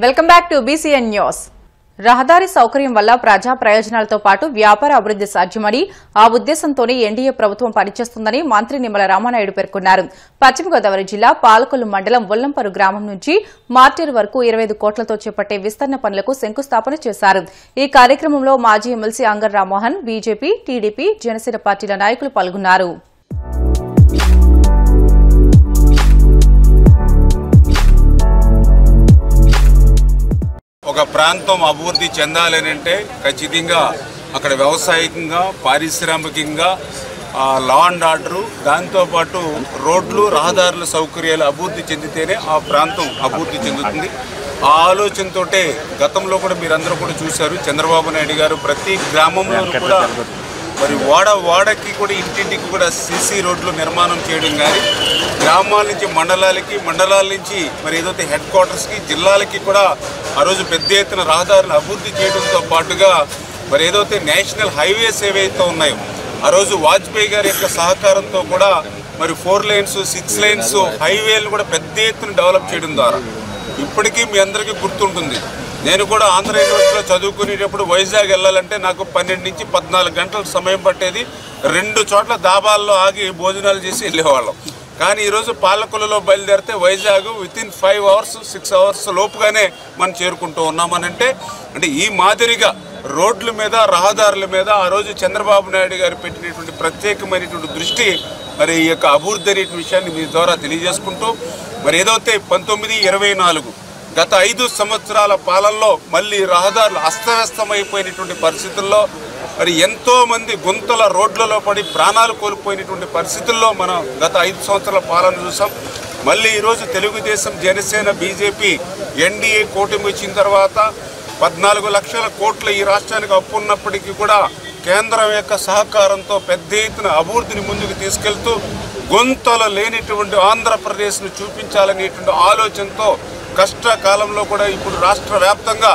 Welcome back to BCN news. రహదారి సౌకర్యం వల్ల ప్రజా ప్రయోజనాలతో పాటు వ్యాపార అభివృద్ది సాధ్యమని ఆ ఉద్దేశంతోనే ఎన్డీఏ ప్రభుత్వం పనిచేస్తుందని మంత్రి నిమ్మల రామానాయుడు పేర్కొన్నారు. పశ్చిమ గోదావరి జిల్లా పాలకొల్లు మండలం ఒల్లంపరు గ్రామం నుంచి మార్టేరు వరకు 25 కోట్లతో చేపట్టే విస్తరణ పనులకు శంకుస్థాపన చేశారు. ఈ కార్యక్రమంలో మాజీ MLC అంగర్ Rammohan, BJP, TDP, Janasena పార్టీల నాయకులు పాల్గొన్నారు. ఒక ప్రాంతం అభివృద్ధి చెందాలనంటే ఖచ్చితంగా అక్కడ వ్యవసాయకంగా, పారిశ్రామికంగా, లా అండ్ ఆర్డరు, దాంతోపాటు రోడ్లు, రహదారుల సౌకర్యాలు అభివృద్ధి చెందితేనే ఆ ప్రాంతం అభివృద్ధి చెందుతుంది. ఆ ఆలోచనతోటే గతంలో కూడా మీరందరూ కూడా చూశారు, చంద్రబాబు నాయుడు గారు ప్రతి గ్రామంలో కూడా మరి వాడకి కూడా ఇంటింటికి కూడా సీసీ రోడ్లు నిర్మాణం చేయడం కానీ, గ్రామాల నుంచి మండలాలకి, మండలాల నుంచి మరి ఏదైతే హెడ్ క్వార్టర్స్కి, జిల్లాలకి కూడా ఆ రోజు పెద్ద ఎత్తున రహదారులను అభివృద్ధి చేయడంతో పాటుగా మరి ఏదైతే నేషనల్ హైవేస్ ఏవైతే ఉన్నాయో ఆ రోజు వాజ్పేయి గారి యొక్క సహకారంతో కూడా మరి 4 lanes, 6 lanes హైవేలు కూడా పెద్ద ఎత్తున డెవలప్ చేయడం ద్వారా ఇప్పటికీ మీ అందరికీ గుర్తుంటుంది. నేను కూడా ఆంధ్ర యూనివర్సిటీలో చదువుకునేటప్పుడు వైజాగ్ వెళ్ళాలంటే నాకు 12 నుంచి 14 గంటల సమయం పట్టేది. 2 చోట్ల దాబాల్లో ఆగి భోజనాలు చేసి వెళ్ళేవాళ్ళం. కానీ ఈరోజు పాలకొల్లులో బయలుదేరితే వైజాగ్ వితిన్ 5 hours, 6 hours లోపుగానే మనం చేరుకుంటూ ఉన్నామనంటే ఈ మాదిరిగా రోడ్ల మీద, రహదారుల మీద ఆ రోజు చంద్రబాబు నాయుడు గారు పెట్టినటువంటి ప్రత్యేకమైనటువంటి దృష్టి మరి ఈ యొక్క అభివృద్ధి అనే విషయాన్ని మీ ద్వారా తెలియజేసుకుంటూ మరి ఏదైతే 1924 గత 5 సంవత్సరాల పాలనలో మళ్ళీ రహదారులు అస్తవ్యస్తమైపోయినటువంటి పరిస్థితుల్లో మరి ఎంతో మంది గుంతల రోడ్లలో పడి ప్రాణాలు కోల్పోయినటువంటి పరిస్థితుల్లో మనం గత 5 సంవత్సరాల పాలన చూసాం. మళ్ళీ ఈరోజు తెలుగుదేశం, జనసేన, బీజేపీ, ఎన్డీఏ కూటమి వచ్చిన తర్వాత 14 లక్షల కోట్ల ఈ రాష్ట్రానికి అప్పు ఉన్నప్పటికీ కూడా కేంద్రం యొక్క సహకారంతో పెద్ద ఎత్తున అభివృద్ధిని ముందుకు తీసుకెళ్తూ గుంతలు లేనిటువంటి ఆంధ్రప్రదేశ్ను చూపించాలనేటువంటి ఆలోచనతో కష్టకాలంలో కూడా ఇప్పుడు రాష్ట్ర వ్యాప్తంగా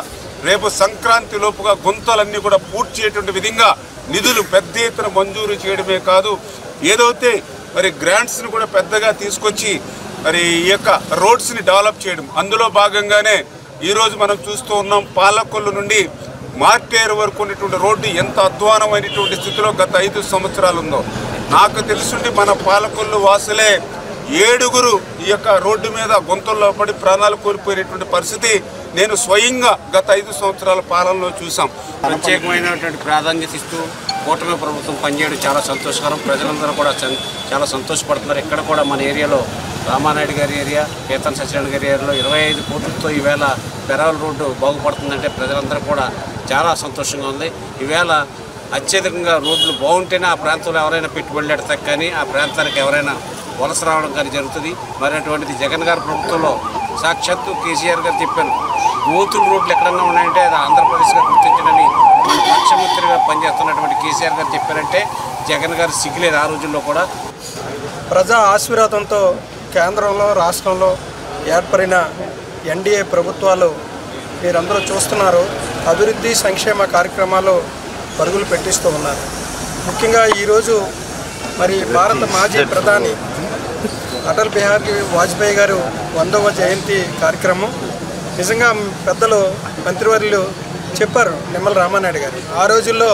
రేపు సంక్రాంతి లోపుగా గుంతలన్నీ కూడా పూర్తి చేయటువంటి విధంగా నిధులు పెద్ద ఎత్తున మంజూరు చేయడమే కాదు, ఏదైతే మరి గ్రాంట్స్ని కూడా పెద్దగా తీసుకొచ్చి మరి ఈ యొక్క రోడ్స్ని డెవలప్ చేయడం, అందులో భాగంగానే ఈరోజు మనం చూస్తూ ఉన్నాం. పాలకొల్లు నుండి మార్టేరు వరకు ఉన్నటువంటి రోడ్డు ఎంత అధ్వానమైనటువంటి స్థితిలో గత 5 సంవత్సరాలు ఉందో నాకు తెలుసుండి మన పాలకొల్లు వాసులే 7 ఈ యొక్క రోడ్డు మీద గుంతల్లో పడి ప్రాణాలు కోల్పోయినటువంటి పరిస్థితి నేను స్వయంగా గత 5 సంవత్సరాల పాలనలో చూసాం. ప్రత్యేకమైనటువంటి ప్రాధాన్యత ఇస్తూ కూటమి ప్రభుత్వం పనిచేయడం చాలా సంతోషకరం. ప్రజలందరూ కూడా చాలా సంతోషపడుతున్నారు. ఇక్కడ కూడా మన ఏరియాలో రామానాయుడు గారి ఏరియా, కేతన్ సత్యనారాయణ గారి ఏరియాలో 25 కోట్లతో ఈవేళ పెరాల రోడ్డు బాగుపడుతుందంటే ప్రజలందరూ కూడా చాలా సంతోషంగా ఉంది. ఈవేళ అత్యధికంగా రోడ్లు బాగుంటేనే ఆ ప్రాంతంలో ఎవరైనా పెట్టుబడులు పెడతారు, కానీ ఆ ప్రాంతానికి ఎవరైనా వలస రావడం కానీ జరుగుతుంది. మరి అటువంటిది జగన్ గారి ప్రభుత్వంలో సాక్షాత్తు కేసీఆర్ గారు చెప్పారు, గోతుల రోడ్లు ఎక్కడన్నా ఉన్నాయంటే అది ఆంధ్రప్రదేశ్గా గుర్తించడని ముఖ్యమంత్రిగా పనిచేస్తున్నటువంటి కేసీఆర్ గారు చెప్పారంటే జగన్ గారు సిగ్గులేదు. ఆ రోజుల్లో కూడా ప్రజా ఆశీర్వాదంతో కేంద్రంలో, రాష్ట్రంలో ఏర్పడిన ఎన్డీఏ ప్రభుత్వాలు మీరందరూ చూస్తున్నారు, అభివృద్ధి సంక్షేమ కార్యక్రమాలు పరుగులు పెట్టిస్తూ ఉన్నారు. ముఖ్యంగా ఈరోజు మరి భారత మాజీ ప్రధాని అటల్ బిహారీ వాజ్పేయి గారు 100వ జయంతి కార్యక్రమం నిజంగా పెద్దలు మంత్రివర్యులు చెప్పారు నిమ్మల రామానాయుడు గారు. ఆ రోజుల్లో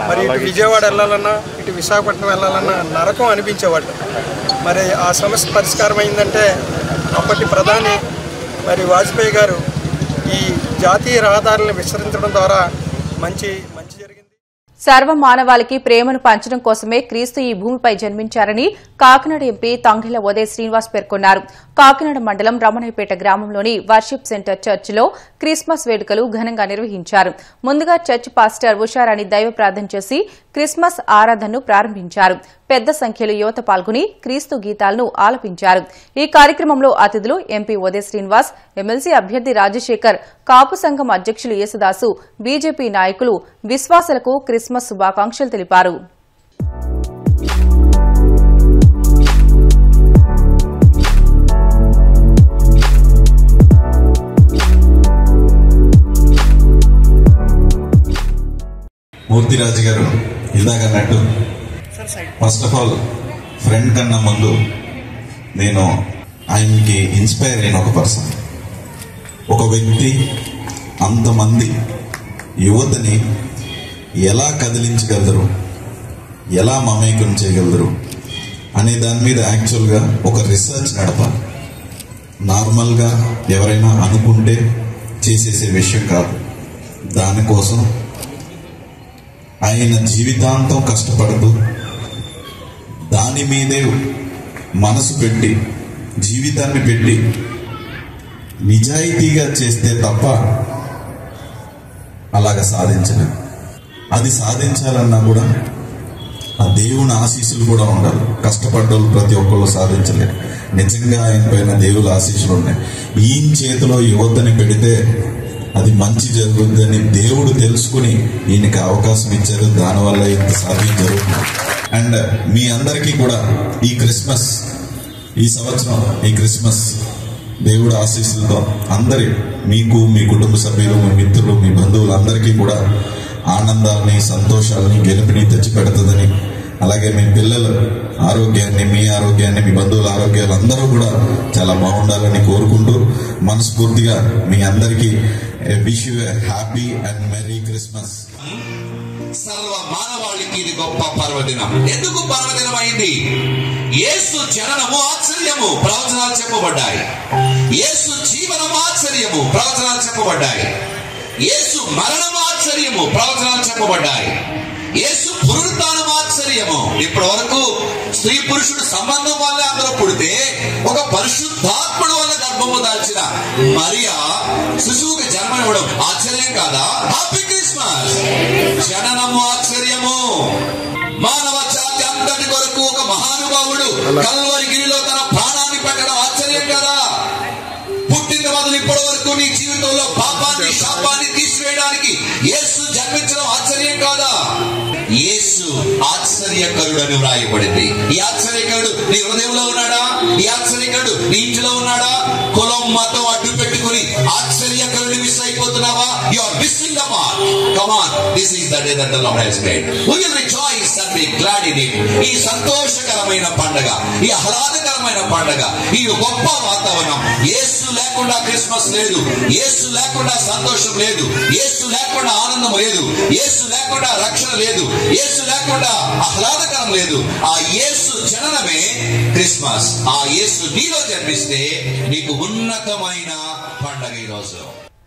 మరి ఇటు విజయవాడ వెళ్ళాలన్నా, ఇటు విశాఖపట్నం వెళ్ళాలన్నా నరకం అనిపించేవాళ్ళు. మరి ఆ సమస్య పరిష్కారం అయిందంటే అప్పటి ప్రధాని మరి వాజ్పేయి గారు ఈ జాతీయ రహదారులను విస్తరించడం ద్వారా మంచి జరిగింది. సర్వ మానవాళికి ప్రేమను పంచడం కోసమే క్రీస్తు ఈ భూమిపై జన్మించారని కాకినాడ ఎంపీ తంగెళ్ల ఉదయ్ శ్రీనివాస్ పేర్కొన్నారు. కాకినాడ మండలం రమణయ్యపేట గ్రామంలోని వర్షిప్ సెంటర్ చర్చిలో క్రిస్మస్ వేడుకలు ఘనంగా నిర్వహించారు. ముందుగా చర్చ్ పాస్టర్ ఉషారాణి దైవ ప్రార్థన చేసి క్రిస్మస్ ఆరాధనను ప్రారంభించారు. పెద్ద సంఖ్యలో యువత పాల్గొని క్రీస్తు గీతాలను ఆలపించారు. ఈ కార్యక్రమంలో అతిథులు ఎంపీ ఉదయ్ శ్రీనివాస్, ఎమ్మెల్సీ అభ్యర్థి రాజశేఖర్, కాపు సంఘం అధ్యక్షులు యేసుదాసు, బీజేపీ నాయకులు విశ్వాసులకు క్రిస్మస్ శుభాకాంక్షలు తెలిపారు. మూర్తిరాజు గారు ఇందాక అన్నట్టు ఫస్ట్ ఆఫ్ ఆల్ ఫ్రెండ్ కన్నా ముందు నేను ఆయనకి ఇన్స్పైర్ అయిన ఒక పర్సన్. ఒక వ్యక్తి అంతమంది యువతని ఎలా కదిలించగలరు, ఎలా మమేకం చేయగలరు అనే దాని మీద యాక్చువల్గా ఒక రీసెర్చ్ నడపాలి. నార్మల్గా ఎవరైనా అనుకుంటే చేసేసే విషయం కాదు. దానికోసం ఆయన జీవితాంతం కష్టపడుతూ దాని మీదే మనసు పెట్టి జీవితాన్ని పెట్టి నిజాయితీగా చేస్తే తప్ప అలాగ సాధించలేం. అది సాధించాలన్నా కూడా ఆ దేవుని ఆశీస్సులు కూడా ఉండాలి. కష్టపడ్డోళ్ళు ప్రతి ఒక్కళ్ళు సాధించలేరు. నిజంగా ఆయన పైన దేవుల ఆశీస్సులు ఉన్నాయి. ఈయన చేతిలో యువతని పెడితే అది మంచి జరుగుతుందని దేవుడు తెలుసుకుని ఈయనకి అవకాశం ఇచ్చారు. దానివల్ల ఇంత సాధ్యం జరుగుతుంది. అండ్ మీ అందరికీ కూడా ఈ క్రిస్మస్, ఈ సంవత్సరం ఈ క్రిస్మస్ దేవుడు ఆశీస్సులతో అందరి మీకు, మీ కుటుంబ సభ్యులు, మీ మిత్రులు, మీ బంధువులందరికీ కూడా ఆనందాన్ని, సంతోషాలని, గెలుపుని తెచ్చిపెడుతుందని, అలాగే మీ పిల్లల ఆరోగ్యాన్ని, మీ ఆరోగ్యాన్ని, మీ బంధువుల ఆరోగ్యాలు అందరూ కూడా చాలా బాగుండాలని కోరుకుంటూ మనస్ఫూర్తిగా మీ అందరికీ wish you happy and merry Christmas. సర్వ మానవాళికి ఇది గొప్ప పర్వదినం. ఎందుకు పర్వదినం అయింది? యేసు జననము ఆశ్చర్యము, ప్రవచనాలు చెప్పబడ్డాయి. యేసు జీవనము ఆశ్చర్యము, ప్రవచనాలు చెప్పబడ్డాయి. యేసు మరణము ఆశ్చర్యము, ప్రవచనాలు చెప్పబడ్డాయి. యేసు పునరుత్థానం ఆశ్చర్యము. ఇప్పటి వరకు స్త్రీ పురుషుడు సంబంధం వల్ల అందరూ పుడితే ఒక పరిశుద్ధాత్ముడు వల్ల గర్భము దాల్చిన మరియా శిశువుకి జన్మనివ్వడం ఆశ్చర్యం కాదా? Happy Christmas. జననము ఆశ్చర్యము. మానవ జాతి అంతటి కొరకు ఒక మహానుభావుడు కల్వరిగిరిలో తన ప్రాణాన్ని పెట్టడం ఆశ్చర్యం కదా? పుట్టిన మొదలు ఇప్పటి వరకు నీ జీవితంలో పాపాన్ని, శాపాన్ని తీసివేయడానికి యేసు జన్మించడం ఆశ్చర్యం కాదా? యేసు ఆశ్చర్యకరుడని వ్రాయబడింది. ఈ ఆశ్చర్యకరుడు నీ హృదయంలో ఉన్నాడా? ఈ ఆశ్చర్యకరుడు నీ ఇంటిలో ఉన్నాడా? కులం, మతం అడ్డు పెట్టుకుని ఆశ్చర్యకరుడు మిస్ అయిపోతున్నావా? You are missing the mark. Come on, this is the day that the Lord has made. We will rejoice and be glad in it. ఈ సంతోషకరమైన పండగ, ఈ ఆహ్లాదకరమైన పండగ, ఈ గొప్ప వాతావరణం. యేసు లేకుండా క్రిస్మస్ లేదు. యేసు లేకుండా సంతోషం లేదు. యేసు లేకుండా ఆనందం లేదు. యేసు లేకుండా రక్షణ లేదు. యేసు లేకుండా ఆహ్లాదకరం లేదు. ఆ యేసు జననమే క్రిస్మస్. ఆ యేసు నీలో జన్మిస్తే నీకు ఉన్నతమైన పండగ ఈ రోజు.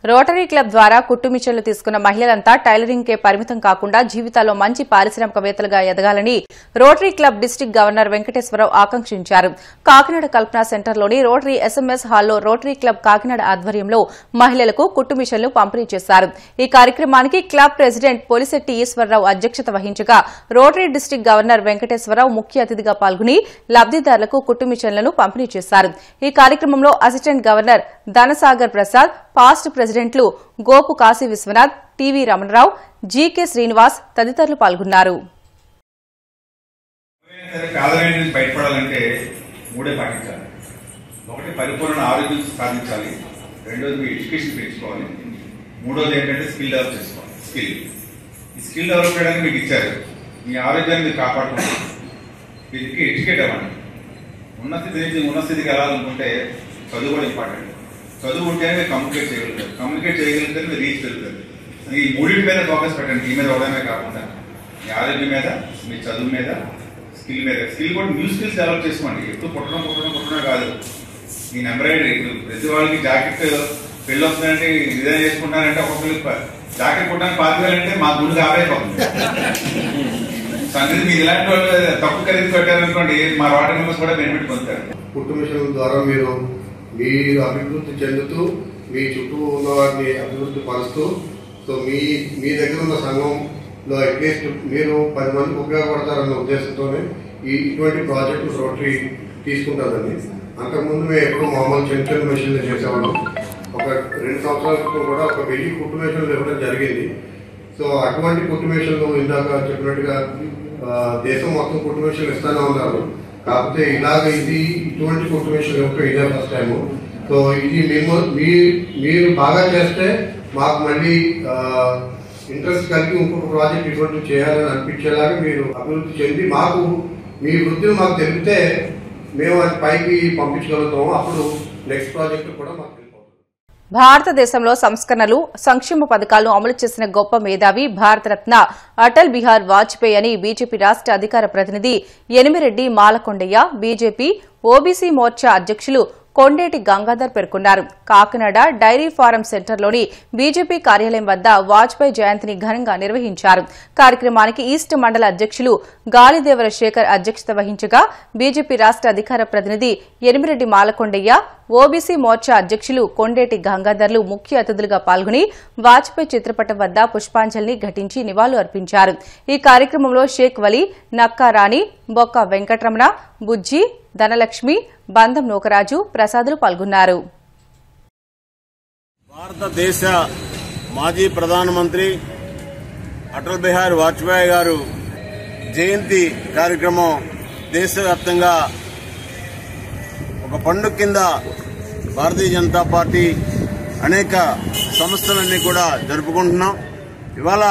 రోటరీ క్లబ్ ద్వారా కుట్టు మిషన్లు తీసుకున్న మహిళలంతా టైలరింగ్కే పరిమితం కాకుండా జీవితాల్లో మంచి పారిశ్రామికవేత్తలుగా ఎదగాలని Rotary club district governor Venkateswararao ఆకాంక్షించారు. కాకినాడ కల్పన సెంటర్లోని రోటరీ ఎస్ఎంఎస్ హాల్లో రోటరీ క్లబ్ కాకినాడ ఆధ్వర్యంలో మహిళలకు కుట్టు మిషన్లు పంపిణీ చేశారు. ఈ కార్యక్రమానికి క్లబ్ ప్రెసిడెంట్ పొలిశెట్టి ఈశ్వరరావు అధ్యక్షత వహించగా రోటరీ డిస్టిక్ గవర్నర్ వెంకటేశ్వరరావు ముఖ్య అతిథిగా పాల్గొని లబ్దిదారులకు కుట్టు మిషన్లను పంపిణీ చేశారు. ఈ కార్యక్రమంలో assistant governor Dhanasagar Prasad, past ప్రెసిడెంట్లు గోపు కాశీ విశ్వనాథ్, టీవీ రమణరావు, జీకే శ్రీనివాస్ తదితరులు పాల్గొన్నారు. పేదరికం నుంచి బయటపడాలంటే మూడే పాటించాలి. ఒకటి పరిపూర్ణ ఆరోగ్యం సాధించాలి, రెండోది మీ ఎడ్యుకేషన్ పెంచుకోవాలి, మూడోది ఏంటంటే స్కిల్ డెవలప్ చేసుకోవాలి. ఈ స్కిల్ డెవలప్ చేయడానికి మీకు ఇచ్చారు. మీ ఆరోగ్యాన్ని మీరు కాపాడుకోండి, దీనికి ఎడ్యుకేట్ అవ్వండి. ఉన్న స్థితికి వెళ్ళాలనుకుంటే చదువు కూడా ఇంపార్టెంట్. చదువు ఉంటేనే మీరు కమ్యూనికేట్ చేయగలుగుతారు. కమ్యూనికేట్ చేయగలిగితే మీరు రీచ్ పెరుగుతారు. ఈ మూడింటి మీద ఫోకస్ పెట్టండి. మీ మీద అవడమే కాకుండా మీ ఆరోగ్యం మీద, మీ చదువు మీద, స్కిల్ మీద. స్కిల్ కూడా న్యూ స్కిల్స్ డెవలప్ చేసుకోండి. ఎప్పుడు పుట్టడం కాదు. నేను ఎంబ్రాయిడరీ, ఇప్పుడు ప్రతి వాళ్ళకి జాకెట్ పెళ్ళి వస్తుందంటే డిజైన్ చేసుకుంటానంటే ఒక్కొక్కరికి జాకెట్ కుట్టడానికి 5,000 అంటే మా గుండె ఆపైపోతుంది. సంగతి మీరు ఇలాంటి వాళ్ళు తక్కువ ఖరీదు పెట్టారనుకోండి, మా వాటర్ మెంబర్స్ కూడా బెనిఫిట్ పొందుతారు. కుట్టు మిషన్ ద్వారా మీరు అభివృద్ధి చెందుతూ మీ చుట్టూ ఉన్న వారిని అభివృద్ధి పరుస్తూ, సో మీ దగ్గర ఉన్న సంఘంలో అట్లీస్ట్ మీరు 10 మందికి ఉపయోగపడతారన్న ఉద్దేశంతోనే ఇటువంటి ప్రాజెక్టు రోటరీ తీసుకుంటారండి. అంతకుముందు మేము ఎప్పుడు మామూలు చిన్న మిషన్లు చేసేవాళ్ళం. ఒక 2 సంవత్సరాల క్రితం కూడా ఒక 1000 కుట్టు మిషన్లు ఇవ్వడం జరిగింది. సో అటువంటి కుట్టు మిషన్లు ఇందాక చెప్పినట్టుగా దేశం మొత్తం కుట్టు మిషన్లు ఇస్తానే ఉన్నారు. కాకపోతే ఇటువంటి కుట్టు మిషన్లు ఇదే ఫస్ట్ టైం. సో ఇది మీరు బాగా చేస్తే మాకు మళ్ళీ ఇంట్రెస్ట్ కలిగి ఇంకొక ప్రాజెక్ట్ ఇటువంటి చేయాలని అనిపించేలాగా మీరు అభివృద్ధి చెంది మాకు మీ వృద్ధిని మాకు తెలిపితే మేము అది పైకి పంపించగలుగుతాము. అప్పుడు నెక్స్ట్ ప్రాజెక్ట్ కూడా మాకు భారతదేశంలో సంస్కరణలు సంక్షేమ పథకాలను అమలు చేసిన గొప్ప మేధావి భారతరత్న అటల్ బిహార్ వాజ్పేయి అని బీజేపీ రాష్ట అధికార ప్రతినిధి ఎనిమిరెడ్డి మాలకొండయ్య బీజేపీ ఓబీసీ మోర్చా అధ్యకులు కొండేటి గంగాధర్ పేర్కొన్నారు. కాకినాడ డైరీ ఫారం సెంటర్లోని బీజేపీ కార్యాలయం వద్ద వాజ్పేయి జయంతిని ఘనంగా నిర్వహించారు. కార్యక్రమానికి ఈస్ట్ మండల అధ్యకులు గాలిదేవర శేఖర్ అధ్యక్షత వహించగా బీజేపీ రాష్ట అధికార ప్రతినిధి ఎనిమిరెడ్డి మాలకొండయ్య ఓబీసీ మోర్చా అధ్యకులు కొండేటి గంగాధర్లు ముఖ్య అతిథులుగా పాల్గొని వాజ్పేయి చిత్రపటం వద్ద పుష్పాంజలిని ఘటించి నివాళులు అర్పించారు. ఈ కార్యక్రమంలో షేక్ వలీ, నక్కారాణి, బొక్క వెంకటరమణ, బుజ్జి, ధనలక్ష్మి, బంధం నూకరాజు, ప్రసాదులు పాల్గొన్నారు. భారతదేశ మాజీ ప్రధానమంత్రి అటల్ బిహారీ వాజ్పేయి గారు జయంతి కార్యక్రమం దేశవ్యాప్తంగా ఒక పండుగ కింద భారతీయ జనతా పార్టీ అనేక సంస్థలన్నీ కూడా జరుపుకుంటున్నాం. ఇవాళ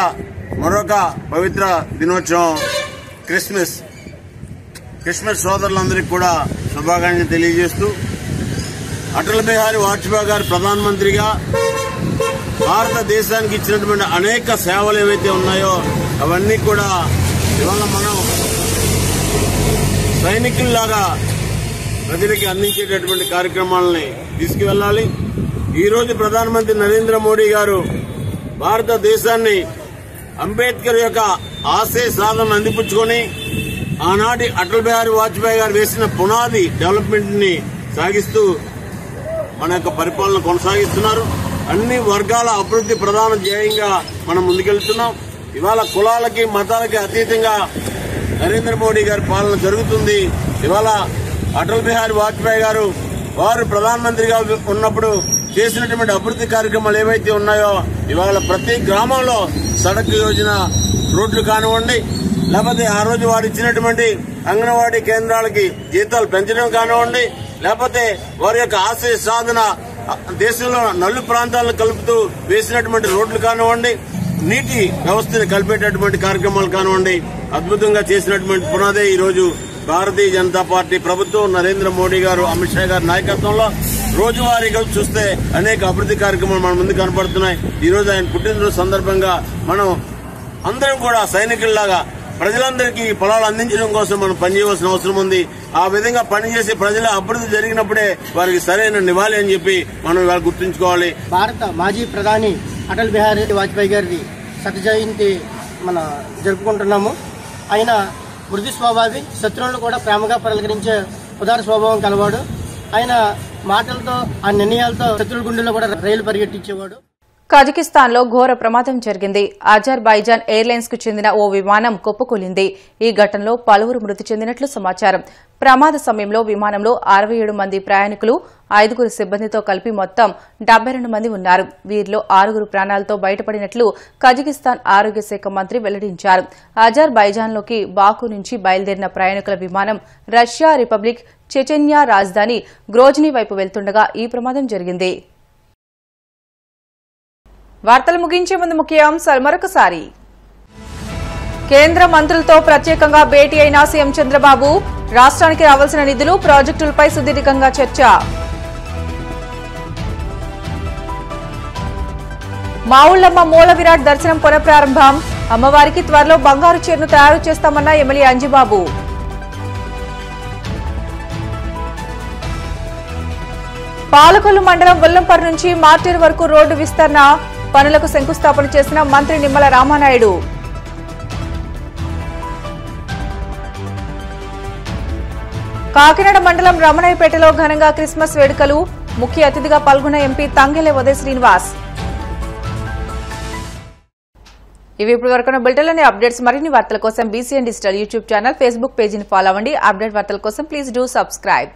మరొక పవిత్ర దినోత్సవం క్రిస్మస్ సోదరులందరికీ కూడా శుభాకాంక్షలు తెలియజేస్తూ అటల్ బిహారీ వాజ్పేయి గారు ప్రధానమంత్రిగా భారతదేశానికి ఇచ్చినటువంటి అనేక సేవలు ఏవైతే ఉన్నాయో అవన్నీ కూడా ఇవాళ మనం సైనికుల్లాగా ప్రజలకి అందించేటటువంటి కార్యక్రమాలని తీసుకువెళ్లాలి. ఈరోజు ప్రధానమంత్రి నరేంద్ర మోడీ గారు భారతదేశాన్ని అంబేద్కర్ యొక్క ఆశయ సాధనను అందిపుచ్చుకొని ఆనాటి అటల్ బిహారీ వాజ్పేయి గారు వేసిన పునాది డెవలప్మెంట్ ని సాగిస్తూ మన యొక్క పరిపాలన కొనసాగిస్తున్నారు. అన్ని వర్గాల అభివృద్ధి ప్రధాన ధ్యేయంగా మనం ముందుకెళ్తున్నాం. ఇవాళ కులాలకి మతాలకి అతీతంగా నరేంద్ర మోడీ గారి పాలన జరుగుతుంది. ఇవాళ అటల్ బిహారీ వాజ్పేయి గారు వారు ప్రధానమంత్రిగా ఉన్నప్పుడు చేసినటువంటి అభివృద్ధి కార్యక్రమాలు ఏవైతే ఉన్నాయో ఇవాళ ప్రతి గ్రామంలో సడక్ యోజన, రోడ్లు కానివ్వండి, లేకపోతే ఆ రోజు వారు ఇచ్చినటువంటి అంగన్వాడీ కేంద్రాలకి జీతాలు పెంచడం కానివ్వండి, లేకపోతే వారి యొక్క ఆశయ సాధన దేశంలో నలు ప్రాంతాలను కలుపుతూ వేసినటువంటి రోడ్లు కానివ్వండి, నీటి వ్యవస్థను కలిపేటటువంటి కార్యక్రమాలు కానివ్వండి, అద్భుతంగా చేసినటువంటి పునాదే ఈ రోజు భారతీయ జనతా పార్టీ ప్రభుత్వం నరేంద్ర మోడీ గారు, అమిత్ షా గారి నాయకత్వంలో రోజువారీగా చూస్తే అనేక అభివృద్ధి కార్యక్రమాలు మన ముందు కనపడుతున్నాయి. ఈ రోజు ఆయన పుట్టినరోజు సందర్భంగా మనం అందరం కూడా సైనికుల్లాగా ప్రజలందరికీ పొలాలు అందించడం కోసం మనం పనిచేయవలసిన అవసరం ఉంది. ఆ విధంగా పనిచేసే ప్రజల అభివృద్ధి జరిగినప్పుడే వారికి సరైన నివాళి అని చెప్పి మనం ఇవాళ గుర్తుంచుకోవాలి. భారత మాజీ ప్రధాని అటల్ బిహారీ వాజ్పేయి గారి శత జయంతి మన జరుపుకుంటున్నాము. ఆయన మృదు స్వభావి, శత్రువులను కూడా ప్రేమగా పలకరించే ఉదార స్వభావం కలవాడు. ఆయన మాటలతో, ఆ నిర్ణయాలతో శత్రువుల గుండెల్లో కూడా రైలు పరిగెట్టించేవాడు. కజకిస్తాన్లో ఘోర ప్రమాదం జరిగింది. అజర్బైజాన్ ఎయిర్లైన్స్ కు చెందిన ఓ విమానం కుప్పకూలింది. ఈ ఘటనలో పలువురు మృతి చెందినట్లు సమాచారం. ప్రమాద సమయంలో విమానంలో 67 మంది ప్రయాణికులు, 5 సిబ్బందితో కలిపి మొత్తం 72 మంది ఉన్నారు. వీరిలో 6 ప్రాణాలతో బయటపడినట్లు కజకిస్తాన్ ఆరోగ్య శాఖ మంత్రి వెల్లడించారు. అజర్బైజాన్లోకి బాకు నుంచి బయలుదేరిన ప్రయాణికుల విమానం రష్యా రిపబ్లిక్ చెచెన్యా రాజధాని గ్రోజ్నీ వైపు వెళ్తుండగా ఈ ప్రమాదం జరిగింది. వార్తలు ముగించే ముందు ముఖ్యాంశాలు మరొకసారి. కేంద్ర మంత్రులతో ప్రత్యేకంగా భేటీ అయిన సీఎం చంద్రబాబు, రాష్ట్రానికి రావాల్సిన నిధులు, ప్రాజెక్టులపై సుదీర్ఘంగా చర్చ. మావుళ్లమ్మ మూల విరాట్ దర్శనం పునఃప్రారంభం, అమ్మవారికి త్వరలో బంగారు చీరను తయారు చేస్తామన్న ఎమ్మెల్యే అంజిబాబు. పాలకొల్లు మండలం వల్లంపర్ నుంచి మార్టేరు వరకు రోడ్డు విస్తరణ పనులకు శంకుస్థాపన చేసిన మంత్రి నిమ్మల రామానాయుడు. కాకినాడ మండలం రమణయ్యపేటలో ఘనంగా క్రిస్మస్ వేడుకలు, ముఖ్య అతిథిగా పాల్గొన్న ఎంపీ తంగెల ఉదయ్ శ్రీనివాస్. ఇవి ఇప్పుడు వరకు బులెటిన్లోని అప్డేట్స్. మరిన్ని వార్తల కోసం BCN digital YouTube channel, Facebook పేజీని ఫాలో అవ్వండి. అప్డేట్ వార్తల కోసం ప్లీజ్ డూ సబ్స్క్రైబ్.